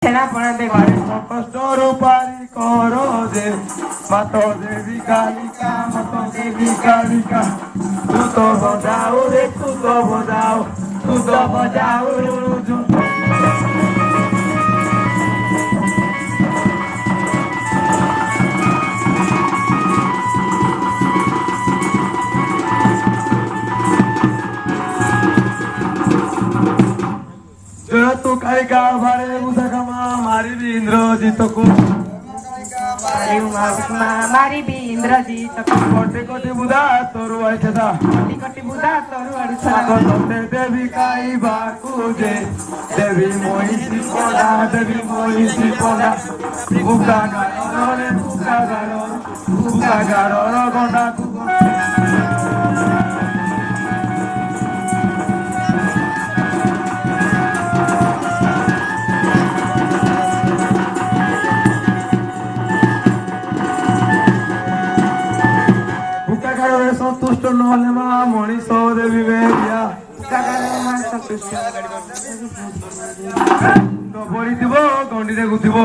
छेना पड़ा दे কষ্ট রূপারি করো যে মাত দেবী কালিকা মাত দেবী কালিকা তুত বজাও রে তুত বজাও জুত तू कालिका भारे मुसकमा मारी इंद्रजीत को मारी भी इंद्रजीत कोटि कोटि बुधा तोरु आइछदा कोटि बुधा तोरु आइछदा तोते देवी काई बाकुजे देवी मोहिनी कोडा बुका गारो गंडा সন্তুষ্ট নহলে মা মଣିষ দেবী বেরিয়া পড়িথিব গন্ডিরে গুথিব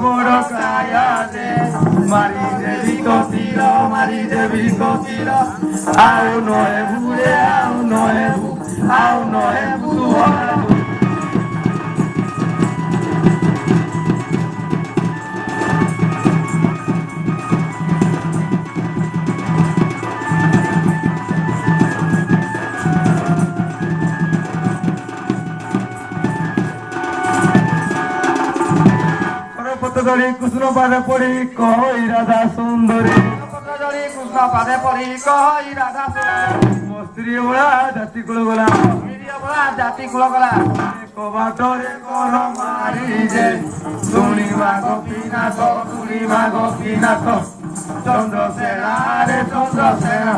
বড় কায়া দে মারি দেবী কতির আউ নহে ভুরে আউ নহে ভু কৃষ্ণ পাদে পড়ি কই রাধা সুন্দরী কৃষ্ণ পাদে পড়ি কই রাধা সুন্দরী স্ত্রী বলা জাতি কুল গলা কবাটরে কর মারি যে শুনিবা গোপীনাথ চন্দ্রসেনা রে চন্দ্রসেনা